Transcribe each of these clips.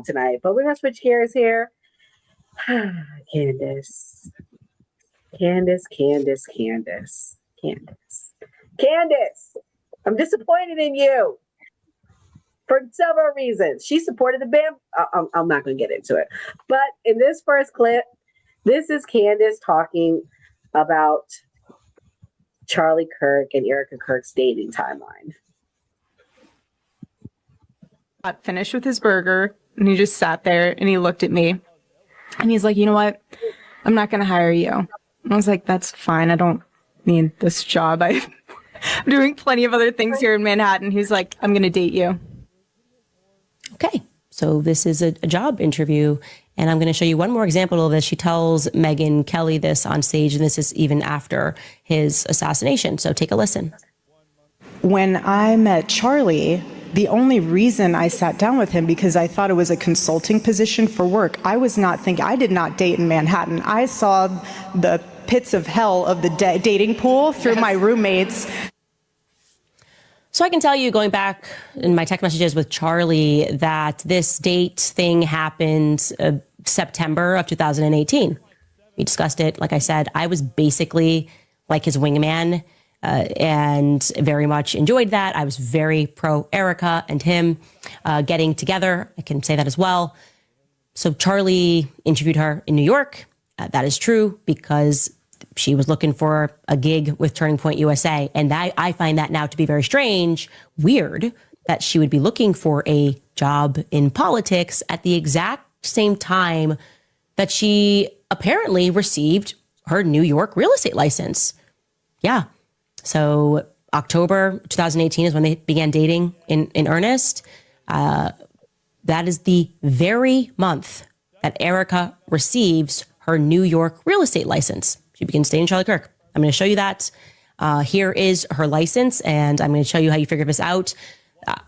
tonight, but we're gonna switch gears here. Candace, Candace, Candace, Candace, Candace, Candace. I'm disappointed in you for several reasons. She supported the band. I'm not going to get into it. But in this first clip, this is Candace talking about Charlie Kirk and Erika Kirk's dating timeline. Got finished with his burger and he just sat there and he looked at me and he's like, you know what? I'm not going to hire you. And I was like, that's fine. I don't need this job. I'm doing plenty of other things here in Manhattan. He's like, I'm going to date you. Okay, so this is a job interview, and I'm going to show you one more example of this. She tells Megyn Kelly this on stage, and this is even after his assassination. So take a listen. When I met Charlie, the only reason I sat down with him because I thought it was a consulting position for work. I did not date in Manhattan. I saw the pits of hell of the dating pool through my roommates. So I can tell you, going back in my text messages with Charlie, that this date thing happened September of 2018. We discussed it. Like I said, I was basically like his wingman and very much enjoyed that. I was very pro Erika and him getting together. I can say that as well. So Charlie interviewed her in New York. That is true because she was looking for a gig with Turning Point USA. And I find that now to be very strange, weird, that she would be looking for a job in politics at the exact same time that she apparently received her New York real estate license. Yeah. So October 2018 is when they began dating in earnest. That is the very month that Erika receives her New York real estate license. She begins dating Charlie Kirk. I'm going to show you that. Here is her license, and I'm going to show you how you figure this out.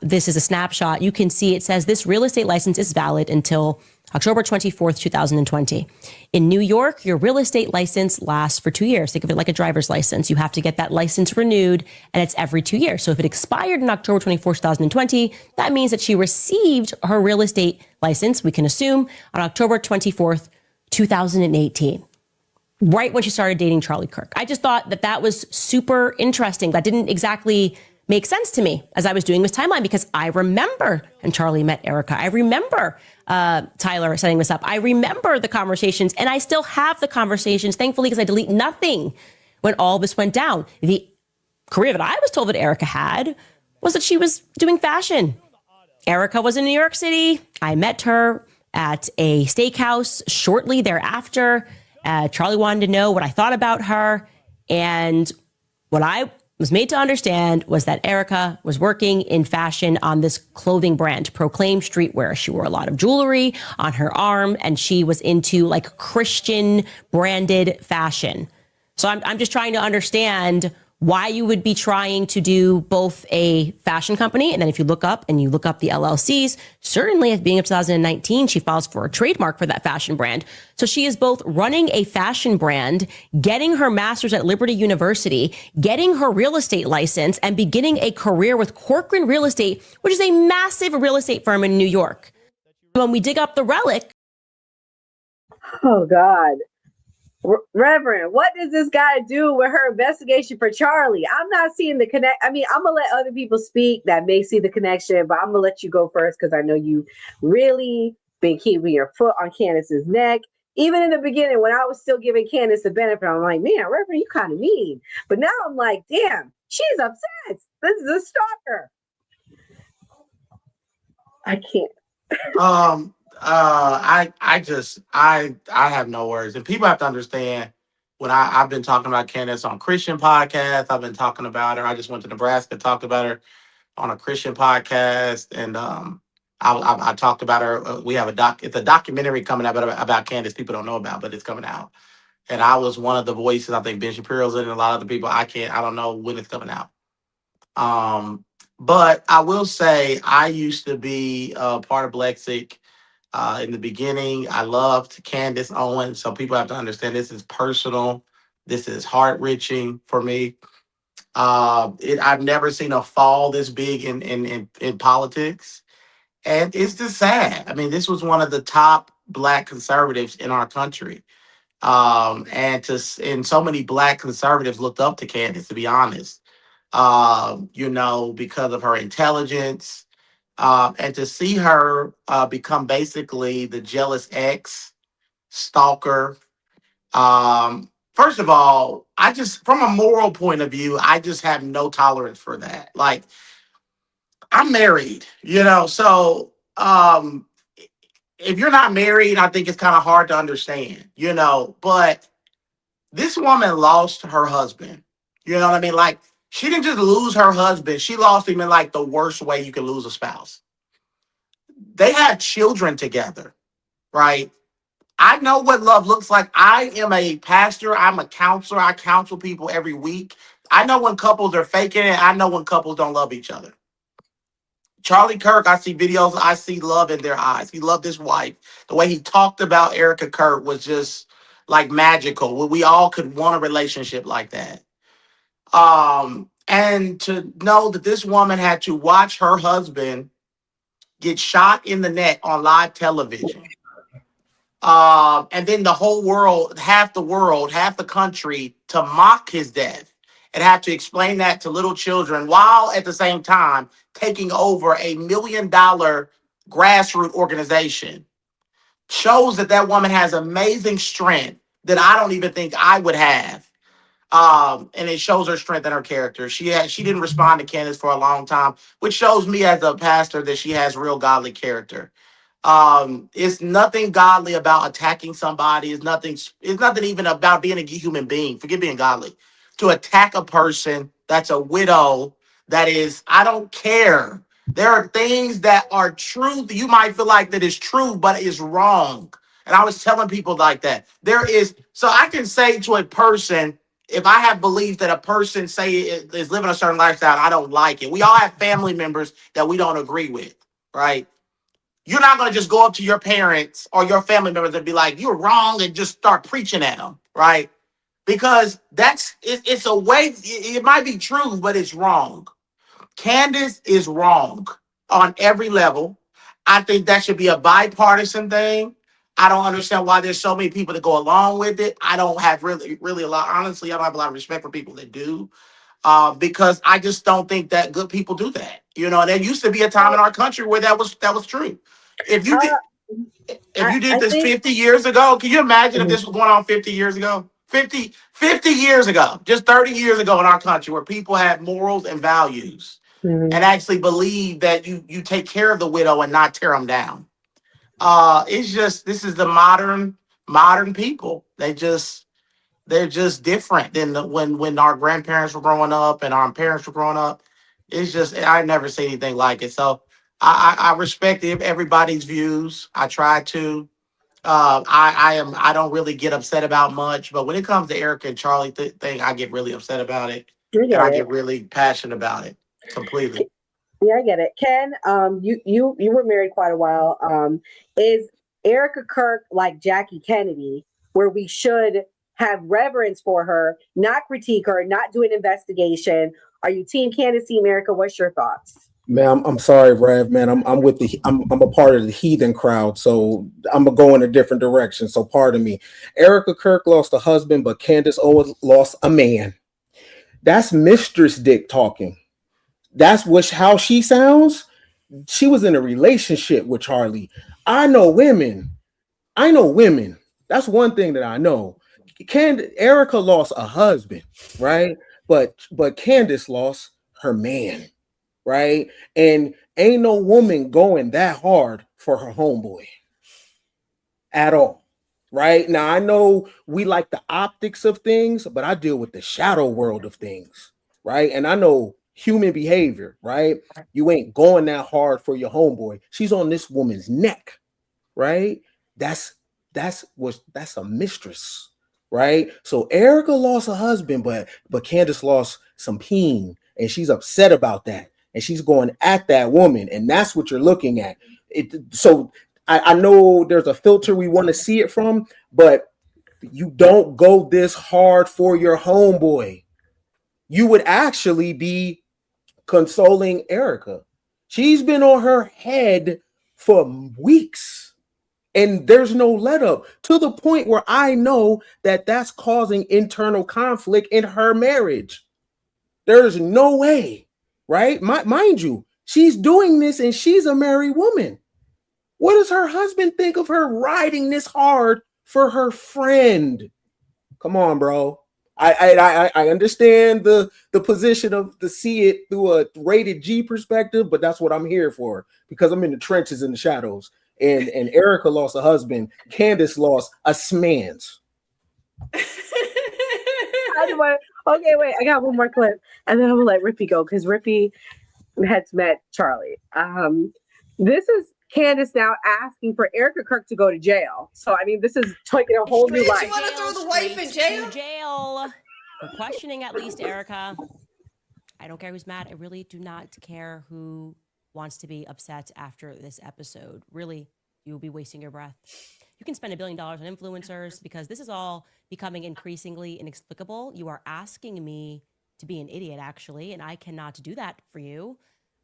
This is a snapshot. You can see it says this real estate license is valid until October 24th, 2020. In New York, your real estate license lasts for 2 years. Think of it like a driver's license. You have to get that license renewed, and it's every 2 years. So if it expired on October 24th, 2020, that means that she received her real estate license, we can assume, on October 24th, 2018. Right when she started dating Charlie Kirk. I just thought that that was super interesting. That didn't exactly make sense to me as I was doing this timeline because I remember when Charlie met Erika. I remember Tyler setting this up. I remember the conversations, and I still have the conversations, thankfully, because I delete nothing when all this went down. The career that I was told that Erika had was that she was doing fashion. Erika was in New York City. I met her at a steakhouse shortly thereafter. Charlie wanted to know what I thought about her. And what I was made to understand was that Erika was working in fashion on this clothing brand, Proclaim Streetwear. She wore a lot of jewelry on her arm, and she was into like Christian branded fashion. So I'm just trying to understand why you would be trying to do both a fashion company. And then if you look up the LLCs, certainly at being of 2019, she files for a trademark for that fashion brand. So she is both running a fashion brand, getting her master's at Liberty University, getting her real estate license, and beginning a career with Corcoran Real Estate, which is a massive real estate firm in New York. When we dig up the relic. Oh, God. Reverend, what does this guy do with her investigation for Charlie? I'm not seeing the connect. I mean, I'm going to let other people speak that may see the connection, but I'm going to let you go first because I know you really been keeping your foot on Candace's neck. Even in the beginning, when I was still giving Candace the benefit, I'm like, man, Reverend, you kind of mean. But now I'm like, damn, she's upset. This is a stalker. I can't. I have no words. And people have to understand when I've been talking about Candace on Christian podcasts. I've been talking about her. I just went to Nebraska, talked about her on a Christian podcast. And I talked about her. We have it's a documentary coming out about Candace people don't know about, but it's coming out. And I was one of the voices. I think Ben Shapiro's in it, and a lot of the people. I don't know when it's coming out. But I will say I used to be part of Lexic. In the beginning, I loved Candace Owens. So people have to understand this is personal. This is heart-wrenching for me. I've never seen a fall this big in politics. And it's just sad. I mean, this was one of the top black conservatives in our country. And so many black conservatives looked up to Candace, to be honest. Because of her intelligence, and to see her become basically the jealous ex, stalker. First of all, I just, from a moral point of view, I just have no tolerance for that. Like, I'm married, so if you're not married, I think it's kind of hard to understand, but this woman lost her husband. You know what I mean? Like, she didn't just lose her husband, she lost him in like the worst way you can lose a spouse. They had children together, right? I know what love looks like. I am a pastor, I'm a counselor, I counsel people every week. I know when couples are faking it, I know when couples don't love each other. Charlie Kirk, I see videos, I see love in their eyes. He loved his wife. The way he talked about Erika Kirk was just like magical. We all could want a relationship like that. And to know that this woman had to watch her husband get shot in the neck on live television. And then the whole world, half the country to mock his death and have to explain that to little children while at the same time taking over $1 million grassroots organization shows that woman has amazing strength that I don't even think I would have. And it shows her strength in her character. She didn't respond to Candace for a long time, which shows me as a pastor that she has real godly character. It's nothing godly about attacking somebody. It's nothing even about being a human being. Forget being godly. To attack a person that's a widow, that is, I don't care. There are things that are true that you might feel like that is true, but is wrong. And I was telling people like that. So I can say to a person, if I have belief that a person say is living a certain lifestyle, I don't like it. We all have family members that we don't agree with, right? You're not going to just go up to your parents or your family members and be like, you're wrong, and just start preaching at them, right? Because it's a way, it might be true, but it's wrong. Candace is wrong on every level. I think that should be a bipartisan thing. I don't understand why there's so many people that go along with it. I don't have really a lot, honestly, I don't have a lot of respect for people that do. Because I just don't think that good people do that. There used to be a time in our country where that was true. If you Uh, did if you did I this think 50 years ago, can you imagine if this was going on 50 years ago? 50 years ago, just 30 years ago in our country, where people had morals and values Mhm. and actually believe that you take care of the widow and not tear them down. It's just, this is the modern people. They're just different than when our grandparents were growing up and our parents were growing up. It's just, I never see anything like it. So I respect everybody's views. I try to. I don't really get upset about much, but when it comes to Erica and Charlie thing, I get really upset about it, I and get I it. get really passionate about it completely. Yeah, I get it. Ken, you were married quite a while. Is Erika Kirk like Jackie Kennedy, where we should have reverence for her, not critique her, not do an investigation? Are you Team Candace, Team Erika? What's your thoughts? Man, I'm sorry, Rev. Man, I'm a part of the heathen crowd, so I'm gonna go in a different direction. So pardon me. Erika Kirk lost a husband, but Candace Owens lost a man. That's Mistress Dick talking. That's how she sounds. She was in a relationship with Charlie. I know women. I know women. That's one thing that I know. Erica lost a husband, right? But Candace lost her man, right? And ain't no woman going that hard for her homeboy at all. Right now, I know we like the optics of things, but I deal with the shadow world of things, right? And I know human behavior, right? You ain't going that hard for your homeboy. She's on this woman's neck, right? That's that's a mistress, right? So Erica lost a husband, but Candace lost some peen, and she's upset about that, and she's going at that woman, and that's what you're looking at. So I know there's a filter we want to see it from, but you don't go this hard for your homeboy. You would actually be consoling Erica. She's been on her head for weeks. And there's no let up, to the point where I know that that's causing internal conflict in her marriage. There's no way, right? Mind you, she's doing this and she's a married woman. What does her husband think of her riding this hard for her friend? Come on, bro. I understand the position of to see it through a rated G perspective, but that's what I'm here for, because I'm in the trenches in the shadows. And Erika lost a husband. Candace lost a smans. Okay, wait. I got one more clip, and then I'm gonna let Rippy go because Rippy has met Charlie. This is Candace now asking for Erika Kirk to go to jail. So I mean, this is taking a whole new life. You want to throw the wife in jail? Jail for questioning at least Erika. I don't care who's mad. I really do not care who wants to be upset after this episode. Really, you will be wasting your breath. You can spend $1 billion on influencers because this is all becoming increasingly inexplicable. You are asking me to be an idiot, actually, and I cannot do that for you.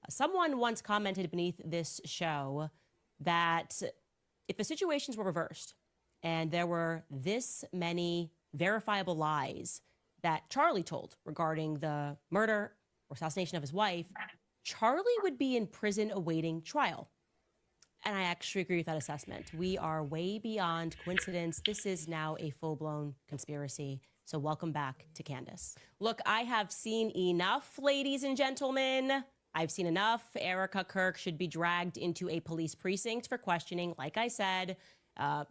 Someone once commented beneath this show that if the situations were reversed and there were this many verifiable lies that Charlie told regarding the murder or assassination of his wife, Charlie would be in prison awaiting trial. And I actually agree with that assessment. We are way beyond coincidence. This is now a full-blown conspiracy. So welcome back to Candace. Look, I have seen enough, ladies and gentlemen. I've seen enough. Erika Kirk should be dragged into a police precinct for questioning. Like I said,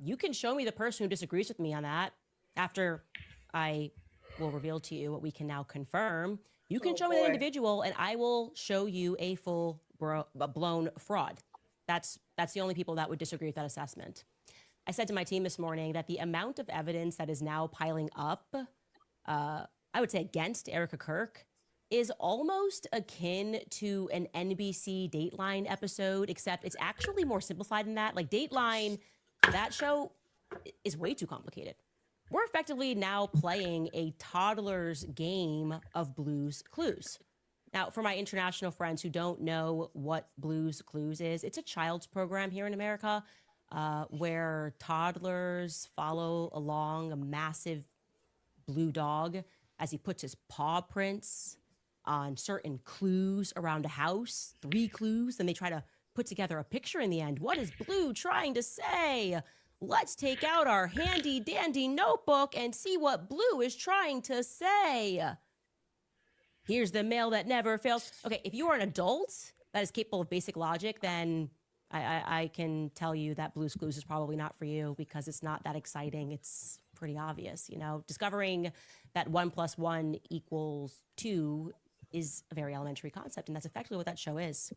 you can show me the person who disagrees with me on that after I will reveal to you what we can now confirm. You can show me that individual and I will show you a full-blown fraud. That's the only people that would disagree with that assessment. I said to my team this morning that the amount of evidence that is now piling up, I would say against Erika Kirk, is almost akin to an NBC Dateline episode, except it's actually more simplified than that. Like Dateline, that show is way too complicated. We're effectively now playing a toddler's game of Blue's Clues. Now, for my international friends who don't know what Blue's Clues is, it's a child's program here in America where toddlers follow along a massive blue dog as he puts his paw prints on certain clues around a house, 3 clues, then they try to put together a picture in the end. What is Blue trying to say? Let's take out our handy dandy notebook and see what Blue is trying to say. Here's the mail that never fails. Okay, if you are an adult that is capable of basic logic, then I can tell you that Blue's Clues is probably not for you because it's not that exciting. It's pretty obvious, you know. Discovering that 1 + 1 = 2 is a very elementary concept, and that's effectively what that show is.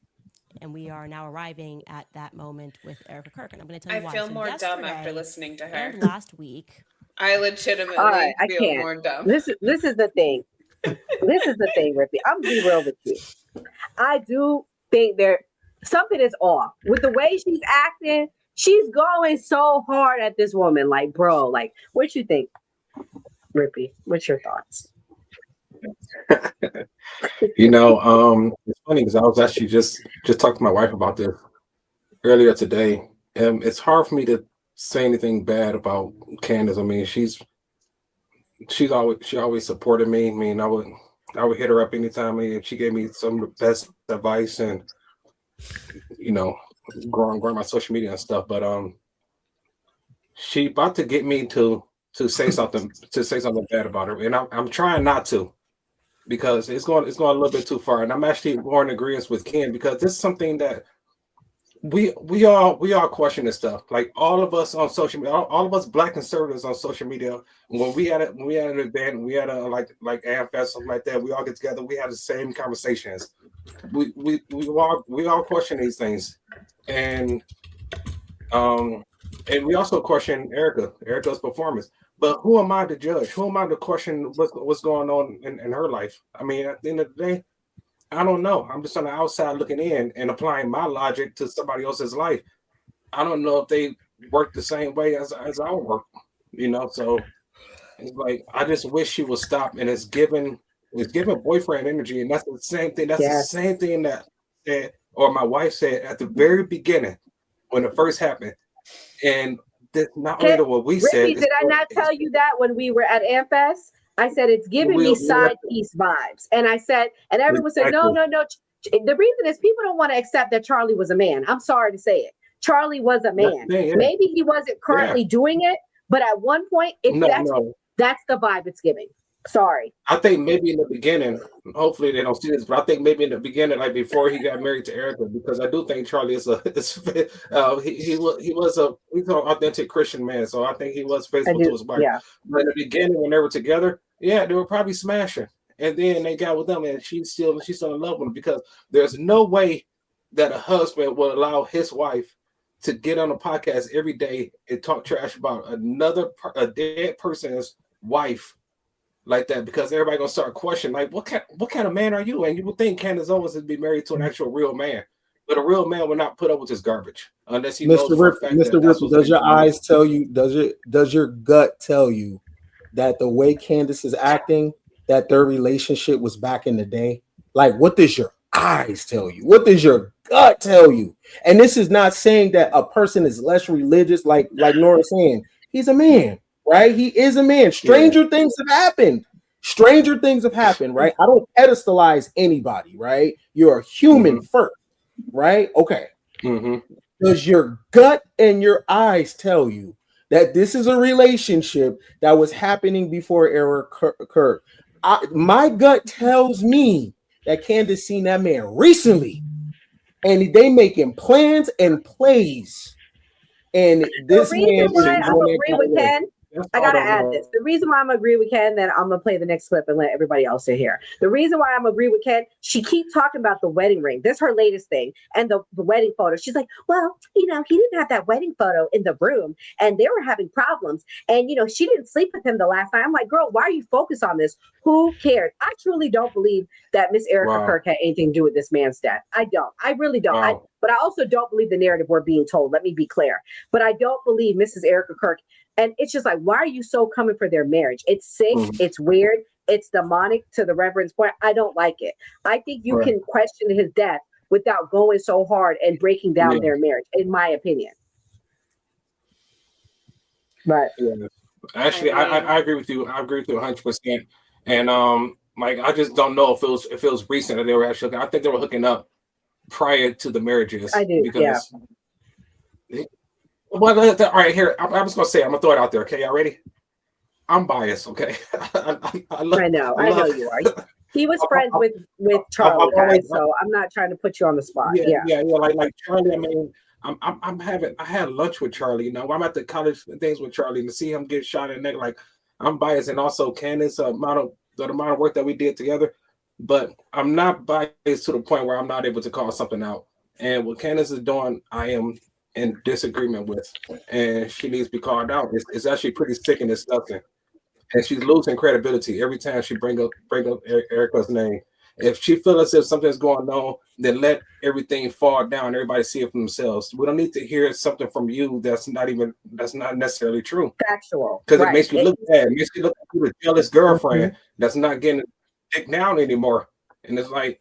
And we are now arriving at that moment with Erika Kirk, and I'm going to tell you why. I feel more dumb after listening to her. And last week, I legitimately feel more dumb. This is the thing. This is the thing, Rippy. I'm gonna be real with you. I do think something is off with the way she's acting. She's going so hard at this woman. Like, bro, like, what you think, Rippy? What's your thoughts? You know, it's funny because I was actually just talking to my wife about this earlier today. And it's hard for me to say anything bad about Candace. I mean, she always supported me. I mean, I would hit her up anytime, and she gave me some of the best advice and, you know, growing my social media and stuff. But she about to get me to say something bad about her, and I'm trying not to, because it's going a little bit too far. And I'm actually more in agreement with Ken, because this is something that we all question this stuff. Like all of us on social media, all of us Black conservatives on social media, when we had an event, we had a like AFS, something like that, we all get together, we have the same conversations. We all question these things, and we also question Erika's performance. But who am I to judge? Who am I to question what's going on in her life? I mean, at the end of the day, I don't know. I'm just on the outside looking in and applying my logic to somebody else's life. I don't know if they work the same way as I work, you know. So it's like, I just wish she would stop. And it's giving boyfriend energy, and that's the same thing. That's the same thing that said, or my wife said at the very beginning. when it first happened. And not only what we said. Did I not tell you that when we were at AmFest? I said it's giving me side piece vibes, and I said, and everyone said, no. The reason is people don't want to accept that Charlie was a man. I'm sorry to say it. Charlie was a man. Maybe he wasn't currently doing it, but at one point, that's the vibe it's giving. Sorry. I think maybe in the beginning, hopefully they don't see this, but I think maybe in the beginning, like before he got married to Erika, because I do think Charlie is he's an authentic Christian man, so I think he was faithful to his wife. Yeah. But in the beginning, when they were together, they were probably smashing, and then they got with them, and she's still in love with him, because there's no way that a husband will allow his wife to get on a podcast every day and talk trash about a dead person's wife like that, because everybody gonna start questioning, like, what kind of man are you? And you would think Candace Owens would be married to an actual real man, but a real man would not put up with this garbage unless he knows for a fact. Mr. Ripple, does your eyes tell you? Does your gut tell you that the way Candace is acting, that their relationship was back in the day? Like, what does your eyes tell you? What does your gut tell you? And this is not saying that a person is less religious, like Nora's saying. He's a man. Right? He is a man. Stranger things have happened. Stranger things have happened, right? I don't pedestalize anybody, right? You're a human first, right? Okay. Does your gut and your eyes tell you that this is a relationship that was happening before Erika Kirk? My gut tells me that Candace seen that man recently, and they making plans and plays. And this man is agree with Ken. I gotta add this. The reason why I'm agree with Ken, then I'm gonna play the next clip and let everybody else hear. The reason why I'm agree with Ken, she keeps talking about the wedding ring. This is her latest thing, and the wedding photo. She's like, well, he didn't have that wedding photo in the room, and they were having problems, and she didn't sleep with him the last night. I'm like, girl, why are you focused on this? Who cares? I truly don't believe that Miss Erika Kirk had anything to do with this man's death. I don't. I really don't. But I also don't believe the narrative we're being told. Let me be clear. But I don't believe Mrs. Erika Kirk. And it's just like, why are you so coming for their marriage? It's sick. It's weird. It's demonic, to the Reverend's point. I don't like it. I think you can question his death without going so hard and breaking down their marriage, in my opinion. But actually, I agree with you. I agree with you 100%. And I just don't know if it was recent that they were actually. I think they were hooking up prior to the marriages. I do. Well, all right, here. I'm just gonna say, I'm gonna throw it out there. Okay, y'all ready? I'm biased. Okay. I know you are. He was friends with Charlie, guys, so I'm not trying to put you on the spot. Yeah. Like Charlie. I mean, I had lunch with Charlie. I'm at the college things with Charlie, and to see him get shot in the neck, like, I'm biased, and also Candace, the amount of work that we did together. But I'm not biased to the point where I'm not able to call something out. And what Candace is doing, I am in disagreement with, and she needs to be called out. It's actually pretty sick and disgusting, and she's losing credibility every time she bring up Erika's name. If she feels as if something's going on, then let everything fall down. Everybody see it for themselves. We don't need to hear something from you that's not necessarily true. Factual, because it makes you look bad. It makes you look like a jealous girlfriend that's not getting dick down anymore, and it's like,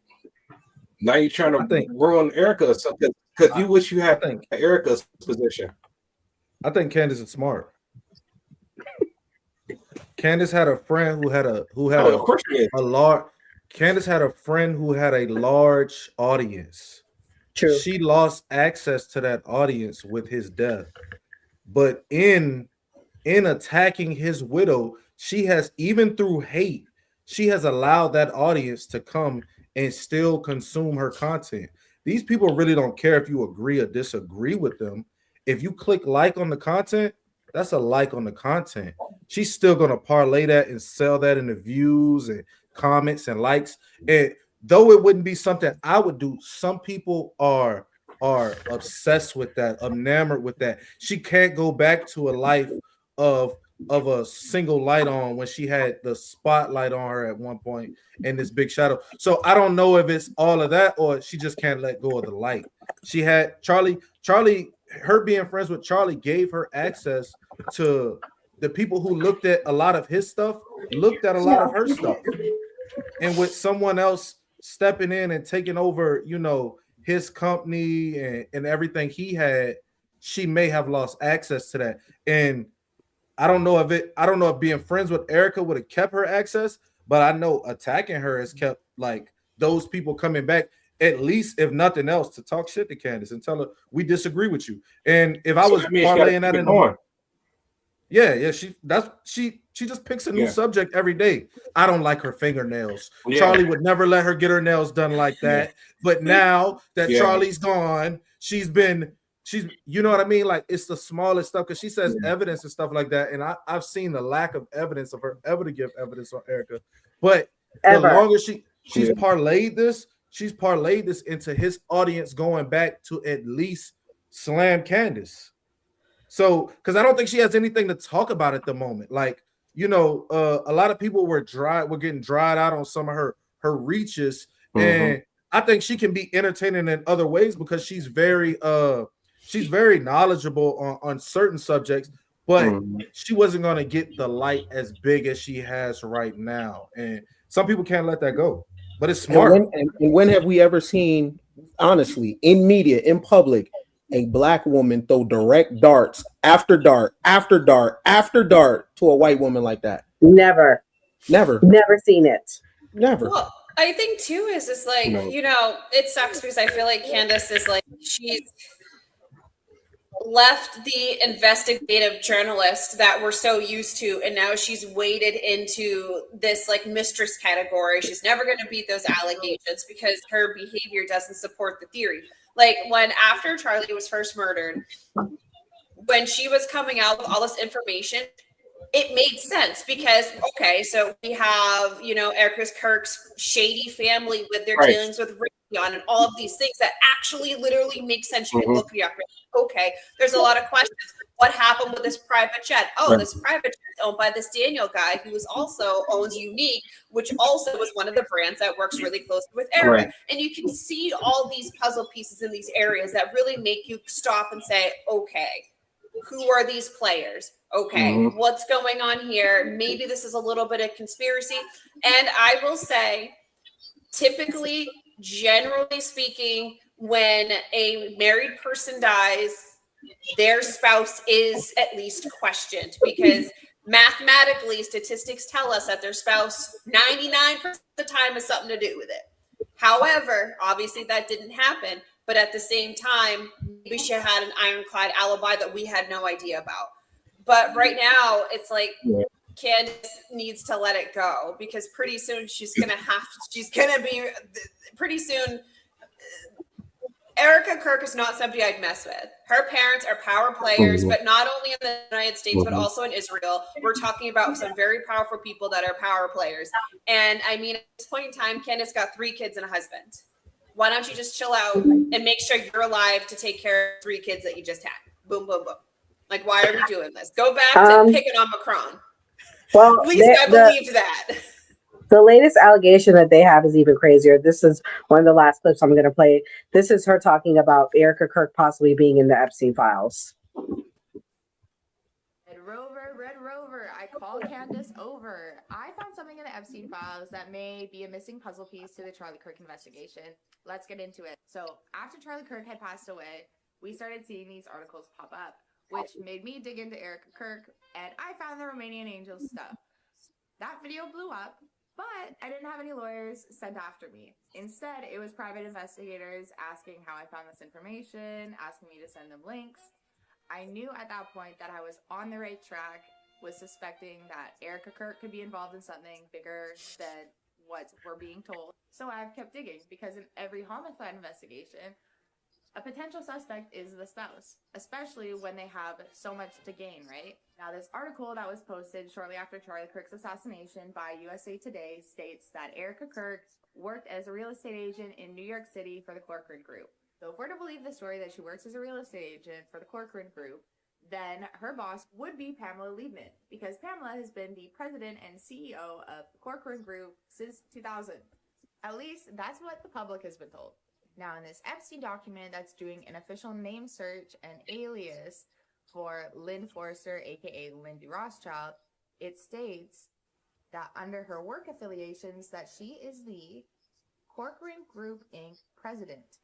now you're trying to ruin Erika or something. Because you wish you had Erika's position. I think Candace is smart. Candace had a friend who had a large. Candace had a friend who had a large audience. True. She lost access to that audience with his death, but in attacking his widow, she has, even through hate, she has allowed that audience to come and still consume her content. These people really don't care if you agree or disagree with them. If you click like on the content, that's a like on the content. She's still going to parlay that and sell that in the views and comments and likes. And though it wouldn't be something I would do, some people are obsessed with that, enamored with that. She can't go back to a life of a single light on when she had the spotlight on her at one point and this big shadow. So I don't know if it's all of that or she just can't let go of the light. She had Charlie, her being friends with Charlie gave her access to the people who looked at a lot of his stuff, looked at a lot of her stuff. And with someone else stepping in and taking over, his company and everything he had, she may have lost access to that. And I don't know if being friends with Erika would have kept her access, but I know attacking her has kept like those people coming back, at least if nothing else, to talk shit to Candace and tell her we disagree with you. And if I was parlaying that in the yeah, she just picks a new subject every day. I don't like her fingernails. Yeah. Charlie would never let her get her nails done like that. Yeah. But now that Charlie's gone, she's you know what I mean? Like it's the smallest stuff because she says evidence and stuff like that. And I've seen the lack of evidence of her ever to give evidence on Erika. But the longer she's parlayed this into his audience going back to at least slam Candace. So, because I don't think she has anything to talk about at the moment. Like, you know, a lot of people were getting dried out on some of her reaches, and I think she can be entertaining in other ways because she's very knowledgeable on certain subjects, but she wasn't going to get the light as big as she has right now, and some people can't let that go. But it's smart. And when have we ever seen, honestly, in media, in public, a black woman throw direct darts after dart after dart after dart to a white woman like that? Never seen it. Never. Well, I think too is it's like, you know, it sucks because I feel like Candace is like, she's left the investigative journalist that we're so used to, and now she's waded into this like mistress category. She's never going to beat those allegations because her behavior doesn't support the theory. Like after Charlie was first murdered, when she was coming out with all this information, it made sense because, okay, so we have, you know, Erika Kirk's shady family with their dealings with Raytheon and all of these things that actually literally make sense. You can look it up. Okay, there's a lot of questions. What happened with this private jet? Oh, this private jet is owned by this Daniel guy who also owns Unique, which also was one of the brands that works really closely with Erika. And you can see all these puzzle pieces in these areas that really make you stop and say, okay, who are these players? Okay, what's going on here? Maybe this is a little bit of conspiracy. And I will say, typically, generally speaking, when a married person dies, their spouse is at least questioned because mathematically, statistics tell us that their spouse 99% of the time has something to do with it. However, obviously that didn't happen. But at the same time, maybe she had an ironclad alibi that we had no idea about. But right now, it's like Candace needs to let it go because pretty soon pretty soon, Erika Kirk is not somebody I'd mess with. Her parents are power players, but not only in the United States, but also in Israel. We're talking about some very powerful people that are power players. And I mean, at this point in time, Candace got 3 kids and a husband. Why don't you just chill out and make sure you're alive to take care of 3 kids that you just had? Boom, boom, boom. Like, why are we doing this? Go back to picking on Macron. Well, at least I believed that. The latest allegation that they have is even crazier. This is one of the last clips I'm going to play. This is her talking about Erika Kirk possibly being in the Epstein files. Red Rover, I call Candace over. I found something in the Epstein files that may be a missing puzzle piece to the Charlie Kirk investigation. Let's get into it. So after Charlie Kirk had passed away, we started seeing these articles pop up, which made me dig into Erika Kirk, and I found the Romanian Angels stuff. That video blew up, but I didn't have any lawyers sent after me. Instead, it was private investigators asking how I found this information, asking me to send them links. I knew at that point that I was on the right track, was suspecting that Erika Kirk could be involved in something bigger than what we're being told. So I've kept digging because in every homicide investigation, a potential suspect is the spouse, especially when they have so much to gain, right? Now, this article that was posted shortly after Charlie Kirk's assassination by USA Today states that Erika Kirk worked as a real estate agent in New York City for the Corcoran Group. So if we're to believe the story that she works as a real estate agent for the Corcoran Group, then her boss would be Pamela Liebman, because Pamela has been the president and CEO of the Corcoran Group since 2000. At least that's what the public has been told. Now, in this Epstein document that's doing an official name search and alias for Lynn Forrester, aka Lindy Rothschild, it states that under her work affiliations that she is the Corcoran Group Inc. president.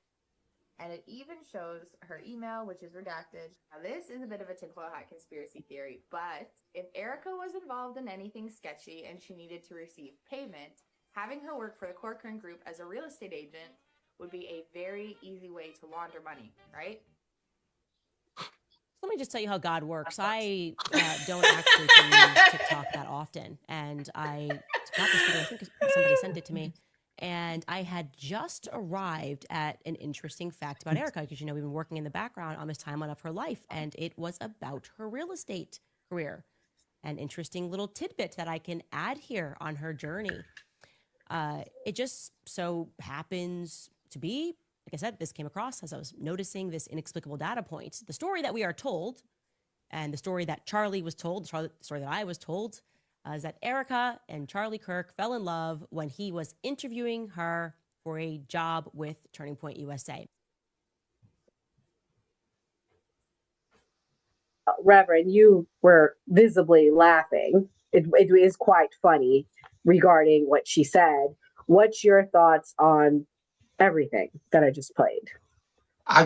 And it even shows her email, which is redacted. Now, this is a bit of a tinfoil hat conspiracy theory, but if Erika was involved in anything sketchy and she needed to receive payment, having her work for the Corcoran Group as a real estate agent would be a very easy way to launder money, right? Let me just tell you how God works. I don't actually use TikTok that often. And I got this video, I think somebody sent it to me. And I had just arrived at an interesting fact about Erika, because, we've been working in the background on this timeline of her life. And it was about her real estate career. An interesting little tidbit that I can add here on her journey. It just so happens to be, like I said, this came across as I was noticing this inexplicable data point. The story that we are told, and the story that Charlie was told, the story that I was told, is that Erika and Charlie Kirk fell in love when he was interviewing her for a job with Turning Point USA. Reverend, you were visibly laughing. It is quite funny regarding what she said. What's your thoughts on everything that I just played? I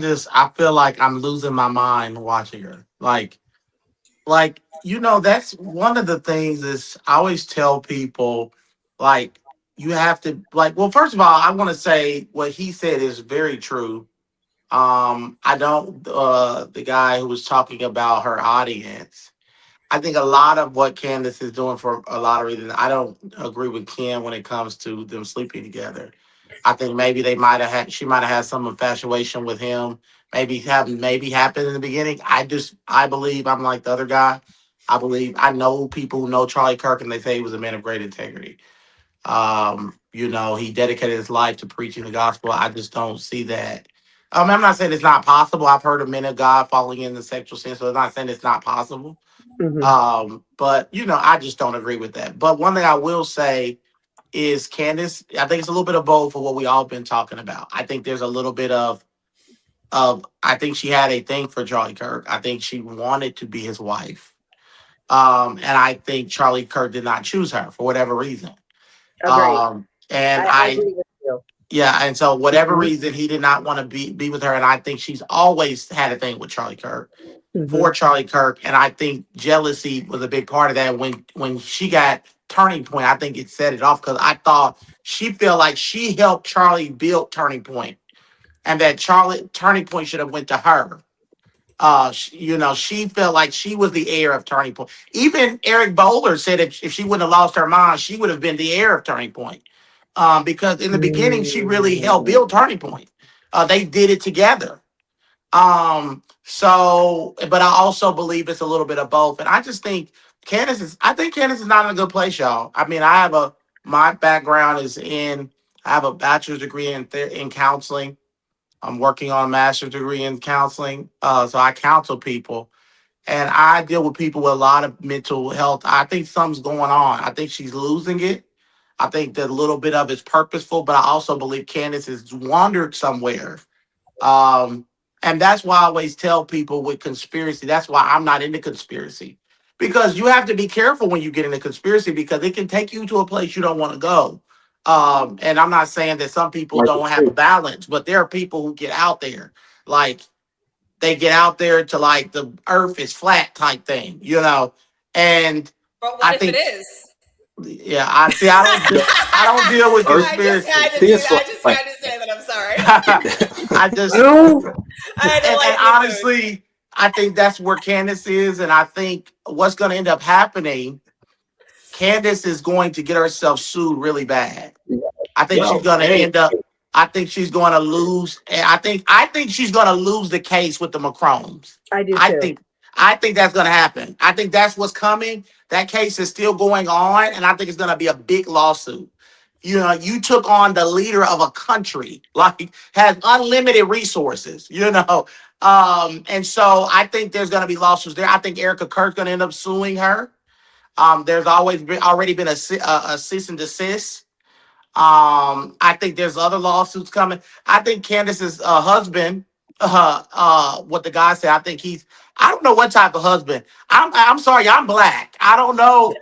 feel like I'm losing my mind watching her. That's one of the things is I always tell people, like, you have to, like, well, first of all, I want to say what he said is very true. I don't the guy who was talking about her audience. I think a lot of what Candace is doing for a lot of reasons, I don't agree with Ken when it comes to them sleeping together. I think maybe she might have had some infatuation with him. Maybe happened in the beginning. I believe I'm like the other guy. I know people who know Charlie Kirk and they say he was a man of great integrity. He dedicated his life to preaching the gospel. I just don't see that. I'm not saying it's not possible. I've heard of men of God falling in the sexual sin, so I'm not saying it's not possible. But I just don't agree with that. But one thing I will say is Candace, I think it's a little bit of both of what we all been talking about. I think there's a little bit of I think she had a thing for Charlie Kirk. I think she wanted to be his wife. And I think Charlie Kirk did not choose her for whatever reason. Agreed. And I agree with you. yeah, and so whatever reason he did not want to be with her, and I think she's always had a thing with Charlie Kirk. For Charlie Kirk, and I think jealousy was a big part of that. When she got Turning Point, I think it set it off because I thought she felt like she helped Charlie build Turning Point, and that Charlie Turning Point should have went to her. She felt like she was the heir of Turning Point. Even Eric Bowler said if she wouldn't have lost her mind, she would have been the heir of Turning Point. Because in the beginning, she really helped build Turning Point. They did it together. But I also believe it's a little bit of both. And I just think I think Candace is not in a good place, y'all. I mean, my background I have a bachelor's degree in counseling. I'm working on a master's degree in counseling. So I counsel people and I deal with people with a lot of mental health. I think something's going on. I think she's losing it. I think that a little bit of it's purposeful, but I also believe Candace has wandered somewhere. Um, and that's why I always tell people with conspiracy, that's why I'm not into conspiracy. Because you have to be careful when you get into conspiracy because it can take you to a place you don't want to go. And I'm not saying that some people don't have a balance, but there are people who get out there. Like they get out there to like the earth is flat type thing, And But what I if think it is? yeah, I don't deal with I just conspiracy. had to do that. I just had to say that. I'm sorry. I just I had to and lighten the mood. honestly, I think that's where Candace is, and I think what's going to end up happening, Candace is going to get herself sued really bad. I think she's going to end up. I think she's going to lose. And I think she's going to lose the case with the Macrones. I do I too. think. I think that's going to happen. I think that's what's coming. That case is still going on, and I think it's going to be a big lawsuit. You took on the leader of a country, like has unlimited resources, and so I think there's going to be lawsuits there. I think Erika Kirk's going to end up suing her. There's already been a cease and desist. I think there's other lawsuits coming. I think Candace's husband, what the guy said, I don't know what type of husband. I'm sorry, I'm black. I don't know.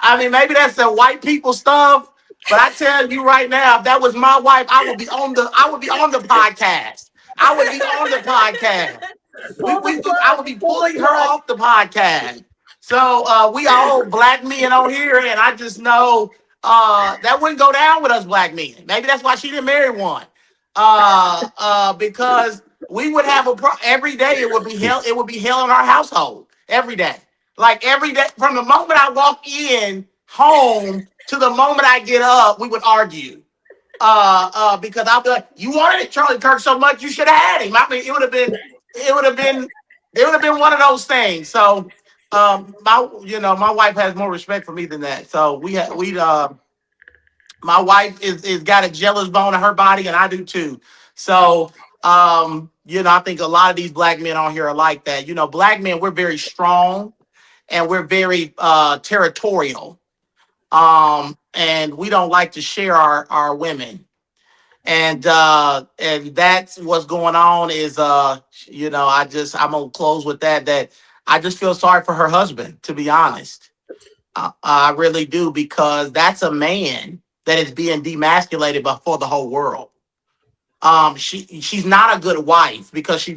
I mean, maybe that's the white people stuff, but I tell you right now, if that was my wife, I would be on the podcast I would be on the podcast. I would be pulling her off the podcast. So we all black men on here, and I just know that wouldn't go down with us black men. Maybe that's why she didn't marry one. Because we would have every day. It would be hell. It would be hell in our household every day. Like every day, from the moment I walk in home to the moment I get up, we would argue. Because I'll be like, you wanted Charlie Kirk so much, you should have had him. I mean, it would have been one of those things. So, my wife has more respect for me than that. So my wife is got a jealous bone in her body, and I do too. So, I think a lot of these black men on here are like that. Black men, we're very strong and we're very territorial. And we don't like to share our women. And that's what's going on is I'm gonna close with that I just feel sorry for her husband, to be honest. I really do, because that's a man that is being demasculated before the whole world. She's not a good wife, because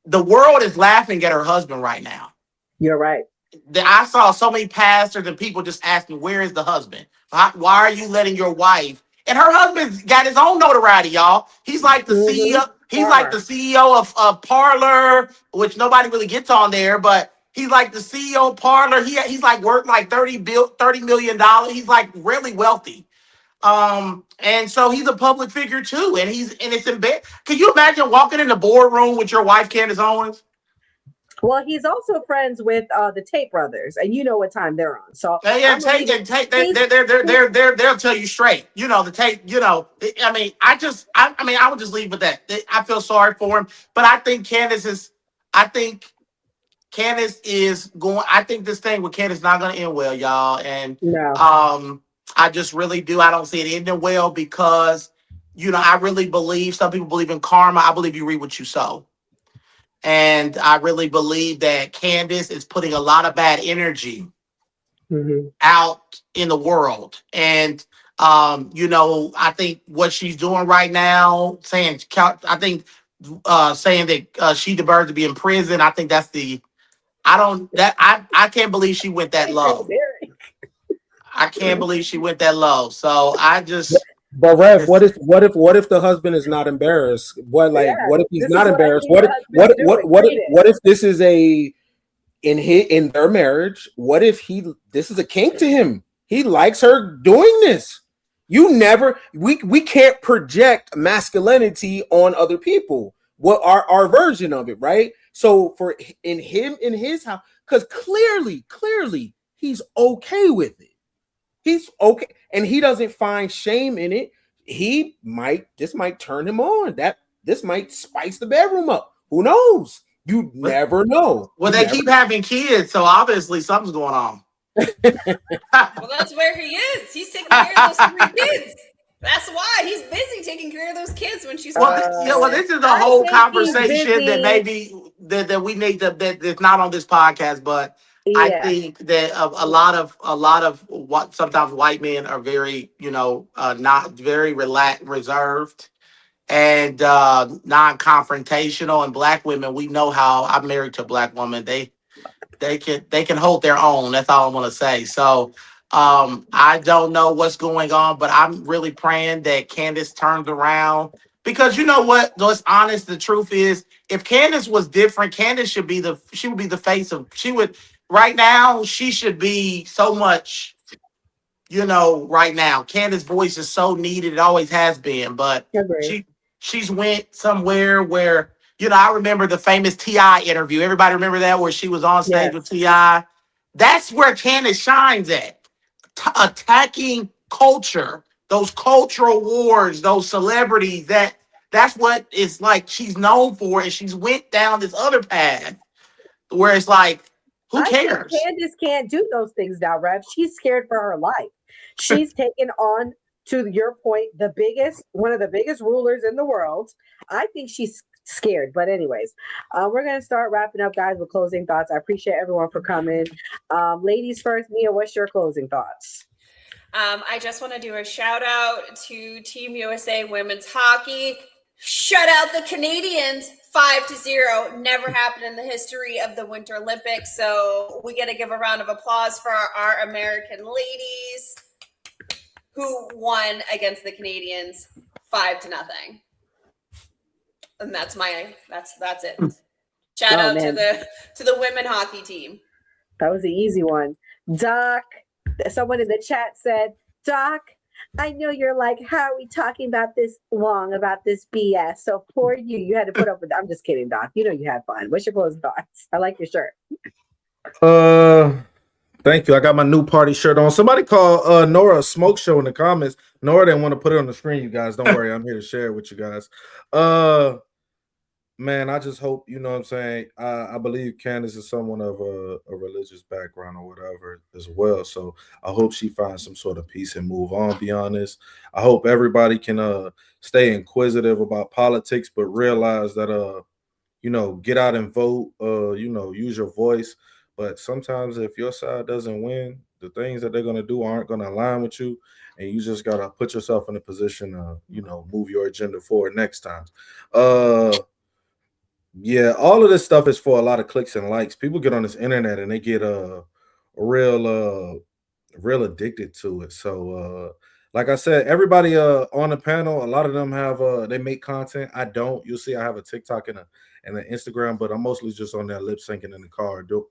the world is laughing at her husband right now. You're right. I saw so many pastors and people just asking, where is the husband? Why are you letting your wife? And her husband's got his own notoriety, y'all. He's like the CEO. He's like the CEO of Parlor, which nobody really gets on there, but he's like the CEO of Parlor. He's like worth like $30 million. He's like really wealthy. And so he's a public figure too. And it's embarrassing. Can you imagine walking in the boardroom with your wife, Candace Owens? Well, he's also friends with the Tate brothers, and you know what time they're on. So Tate, they'll tell you straight. The Tate. I would just leave with that. I feel sorry for him, but I think Candace is going. I think this thing with Candace is not going to end well, y'all. And no. I just really do. I don't see it ending well, because I really believe, some people believe in karma. I believe you reap what you sow. And I really believe that Candace is putting a lot of bad energy out in the world. And, I think what she's doing right now, saying that she deserves to be in prison, I think that's I can't believe she went that low. I can't believe she went that low. So I just. But Rev, what if the husband is not embarrassed? What if he's not embarrassed? What if this is in their marriage? What if this is a kink to him? He likes her doing this. We can't project masculinity on other people. What our version of it, right? So in his house, because clearly he's okay with it. He's okay, and he doesn't find shame in it. This might turn him on. This might spice the bedroom up. Who knows? You never know. Well, they keep having kids, so obviously something's going on. Well, that's where he is. He's taking care of those 3 kids. That's why he's busy taking care of those kids when she's. Well, this is a whole conversation that maybe that we need that's not on this podcast, but. Yeah. I think that a lot of what sometimes white men are very, not very reserved and non-confrontational, and black women, we know how. I'm married to a black woman. They can hold their own. That's all I want to say. So I don't know what's going on, but I'm really praying that Candace turns around, because you know what? Let's honest. The truth is, if Candace was different, Candace she would be the face of. Right now, she should be so much, right now. Candace's voice is so needed. It always has been. But she's went somewhere where, I remember the famous T.I. interview. Everybody remember that, where she was on stage with T.I.? That's where Candace shines at. Attacking culture, those cultural wars, those celebrities, that's what it's like she's known for. And she's went down this other path where it's like, who cares? Candace can't do those things now, Rev. She's scared for her life. She's taken on, to your point, one of the biggest rulers in the world. I think she's scared. But anyways, we're going to start wrapping up, guys, with closing thoughts. I appreciate everyone for coming. Ladies first, Mia, what's your closing thoughts? I just want to do a shout out to Team USA Women's Hockey. shut out the Canadians 5-0. Never happened in the history of the Winter Olympics. So we got to give a round of applause for our American ladies who won against the Canadians 5-0. And that's it. Shout out to the women hockey team. That was the easy one. Doc, someone in the chat said, Doc, I know you're like, how are we talking about this long, about this BS? So poor you. You had to put up with. I'm just kidding, Doc. You know you had fun. What's your closing thoughts? I like your shirt. Thank you. I got my new party shirt on. Somebody call Nora a smoke show in the comments. Nora didn't want to put it on the screen, you guys. Don't worry. I'm here to share it with you guys. Man, I just hope, you know what I'm saying? I believe Candace is someone of a religious background or whatever as well. So I hope she finds some sort of peace and move on beyond this. I hope everybody can stay inquisitive about politics, but realize that get out and vote, use your voice. But sometimes if your side doesn't win, the things that they're gonna do aren't gonna align with you. And you just gotta put yourself in a position to, move your agenda forward next time. Yeah, all of this stuff is for a lot of clicks and likes. People get on this internet and they get real addicted to it. So like I said, everybody on the panel, a lot of them have they make content. I don't. You'll see I have a TikTok and an Instagram, but I'm mostly just on there lip syncing in the car, do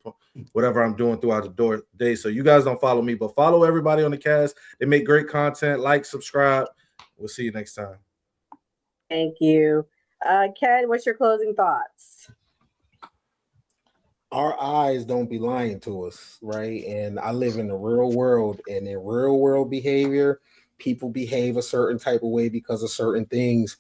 whatever I'm doing throughout the day. So you guys don't follow me, but follow everybody on the cast. They make great content. Like, subscribe. We'll see you next time. Thank you. Ken, what's your closing thoughts? Our eyes don't be lying to us, right? And I live in the real world, and in real world behavior, people behave a certain type of way because of certain things.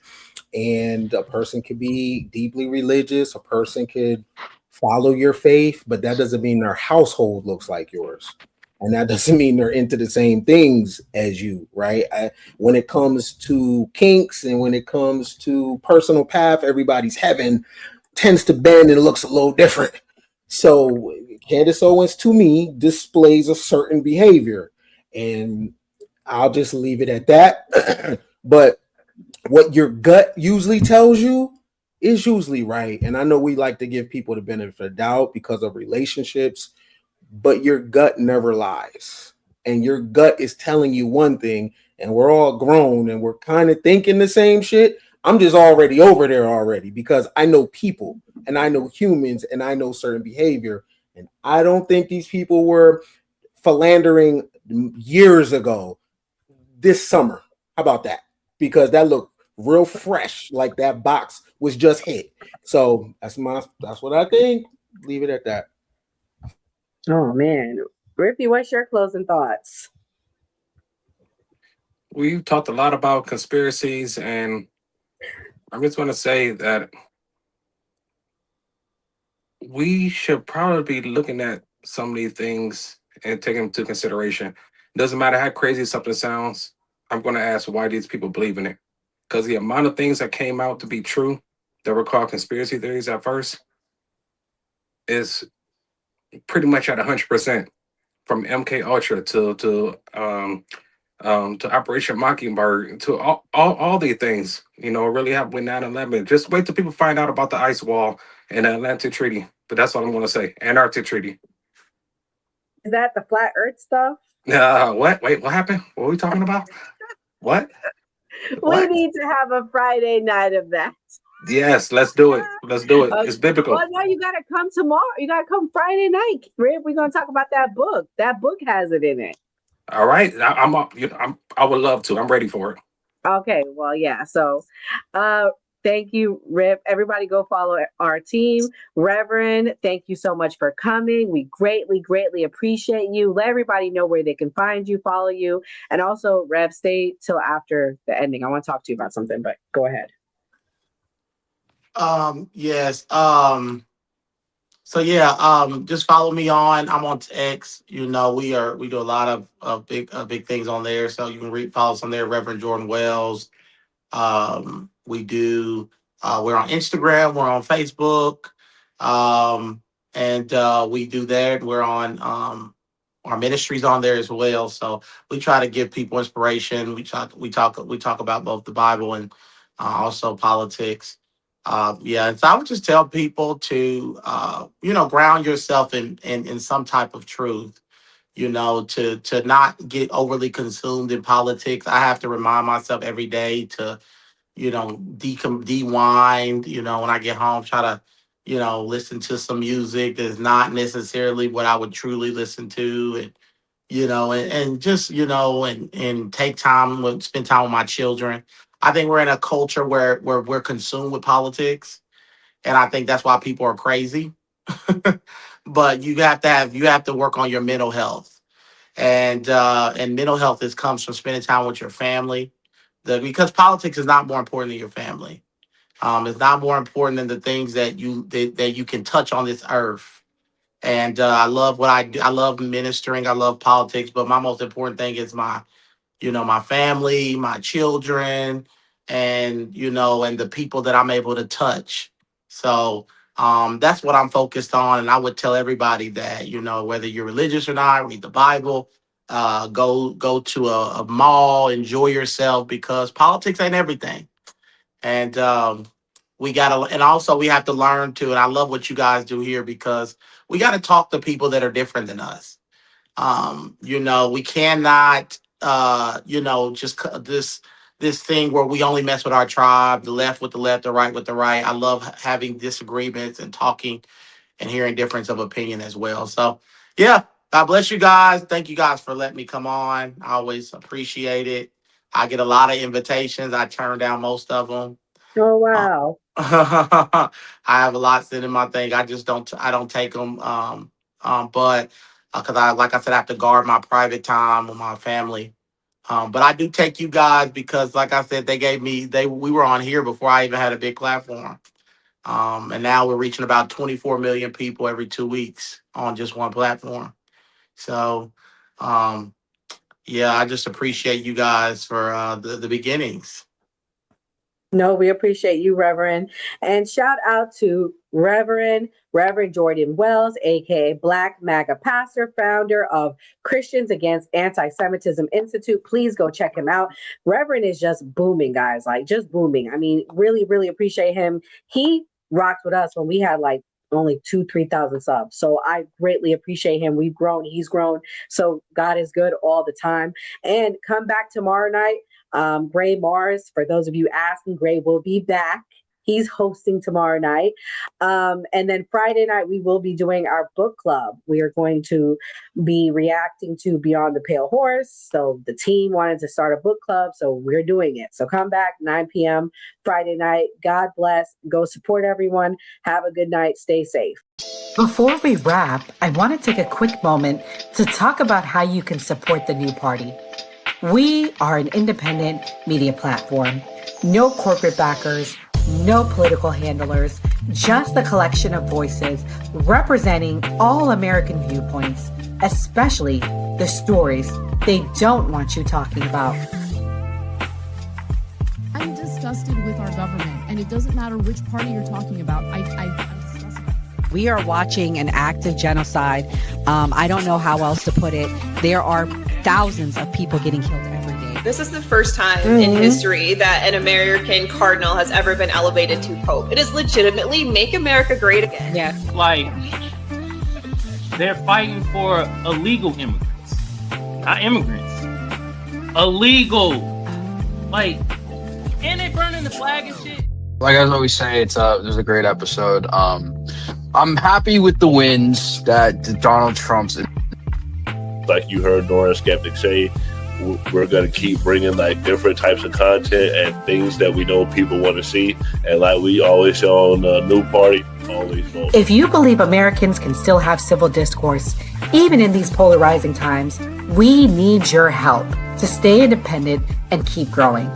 And a person could be deeply religious, a person could follow your faith, but that doesn't mean their household looks like yours. And that doesn't mean they're into the same things as you, right? When it comes to kinks and when it comes to personal path, everybody's heaven tends to bend and looks a little different. So Candace Owens, to me, displays a certain behavior. And I'll just leave it at that. But what your gut usually tells you is usually right. And I know we like to give people the benefit of doubt because of relationships, but your gut never lies. And your gut is telling you one thing, and we're all grown and we're kind of thinking the same shit. I'm just already over there already because I know people and I know humans and I know certain behavior. And I don't think these people were philandering years ago this summer. How about that? Because that looked real fresh, like that box was just hit. So that's what I think. Leave it at that. Oh man. Rippy, what's your closing thoughts? We've talked a lot about conspiracies, and I'm just going to say that we should probably be looking at some of these things and taking them into consideration. Doesn't matter how crazy something sounds. I'm going to ask why these people believe in it, because the amount of things that came out to be true that were called conspiracy theories at first is pretty much at 100%, from MK Ultra to Operation Mockingbird to all these things. Really happened with 9/11. Just wait till people find out about the ice wall and the Atlantic Treaty. But that's all I'm going to say. Antarctic Treaty. Is that the flat Earth stuff? What? Wait, what happened? What are we talking about? What? We need to have a Friday night of that. Yes, let's do it. Let's do it. It's biblical. Well, no, you got to come tomorrow. You got to come Friday night. We're going to talk about that book. That book has it in it. All right. I'm up. I would love to. I'm ready for it. Okay. Well, yeah. So, thank you, Rip. Everybody go follow our team. Reverend, thank you so much for coming. We greatly, greatly appreciate you. Let everybody know where they can find you, follow you. And also, Rev, stay till after the ending. I want to talk to you about something, but go ahead. Yes. Just follow me on. I'm on X. We do a lot of big things on there. So you can follow us on there, Reverend Jordan Wells. We do. We're on Instagram. We're on Facebook. And we do that. We're on our ministries on there as well. So we try to give people inspiration. We talk about both the Bible and also politics. Yeah, and so I would just tell people to, ground yourself in some type of truth. To not get overly consumed in politics. I have to remind myself every day to dewind, when I get home, try to, listen to some music that's not necessarily what I would truly listen to. And just, and take time spend time with my children. I think we're in a culture where we're consumed with politics. And I think that's why people are crazy. But you have to work on your mental health. And mental health comes from spending time with your family, because politics is not more important than your family. It's not more important than the things that you can touch on this earth. And I love what I do. I love ministering. I love politics, but my most important thing is my family, my children, and the people that I'm able to touch. So that's what I'm focused on. And I would tell everybody that, whether you're religious or not, read the Bible, go to a mall, enjoy yourself, because politics ain't everything. And and also we have to learn to, and I love what you guys do here, because we got to talk to people that are different than us. We cannot, just this thing where we only mess with our tribe, the left with the left, the right with the right. I love having disagreements and talking and hearing difference of opinion as well. So, yeah, God bless you guys. Thank you guys for letting me come on. I always appreciate it. I get a lot of invitations. I turn down most of them. Oh, Uh, wow. I have a lot sitting in my thing. I don't take them. But because like I said, I have to guard my private time with my family. But I do take you guys because, like I said, we were on here before I even had a big platform. And now we're reaching about 24 million people every 2 weeks on just one platform. So, um, yeah, I just appreciate you guys for the beginnings. No, we appreciate you, Reverend. And shout out to Reverend Jordan Wells, aka Black MAGA pastor, founder of Christians Against Anti-Semitism Institute. Please go check him out. Reverend is just booming, guys, like just booming. I mean, really, really appreciate him. He rocked with us when we had like only 3,000 subs. So I greatly appreciate him. We've grown, he's grown. So God is good all the time. And come back tomorrow night. Gray Mars, for those of you asking, Gray will be back. He's hosting tomorrow night. And then Friday night, we will be doing our book club. We are going to be reacting to Beyond the Pale Horse. So the team wanted to start a book club, so we're doing it. So come back 9 p.m. Friday night. God bless. Go support everyone. Have a good night. Stay safe. Before we wrap, I want to take a quick moment to talk about how you can support the new party. We are an independent media platform. No corporate backers, no political handlers, just a collection of voices representing all American viewpoints, especially the stories they don't want you talking about. I'm disgusted with our government, and it doesn't matter which party you're talking about. I'm disgusted. We are watching an active genocide. I don't know how else to put it. There are thousands of people getting killed every day. This is the first time in history that an American cardinal has ever been elevated to pope. It is legitimately make America great again. Yeah. Like, they're fighting for illegal immigrants, not immigrants. Illegal. Like, and they burning the flag and shit. Like I always say, it was a great episode. I'm happy with the wins that Donald Trump's. Like you heard Nora Skeptic say, we're going to keep bringing like different types of content and things that we know people want to see. And like we always show on the new party, always vote. If you believe Americans can still have civil discourse, even in these polarizing times, we need your help to stay independent and keep growing.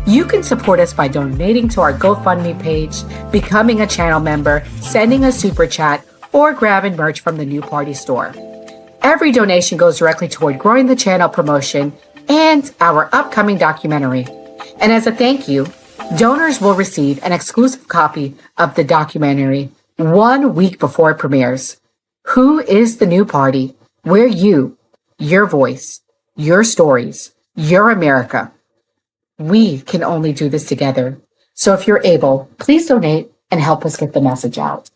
You can support us by donating to our GoFundMe page, becoming a channel member, sending a super chat, or grabbing merch from the New Party store. Every donation goes directly toward growing the channel promotion and our upcoming documentary. And as a thank you, donors will receive an exclusive copy of the documentary 1 week before it premieres. Who is the New Party? We're you, your voice, your stories, your America. We can only do this together. So if you're able, please donate and help us get the message out.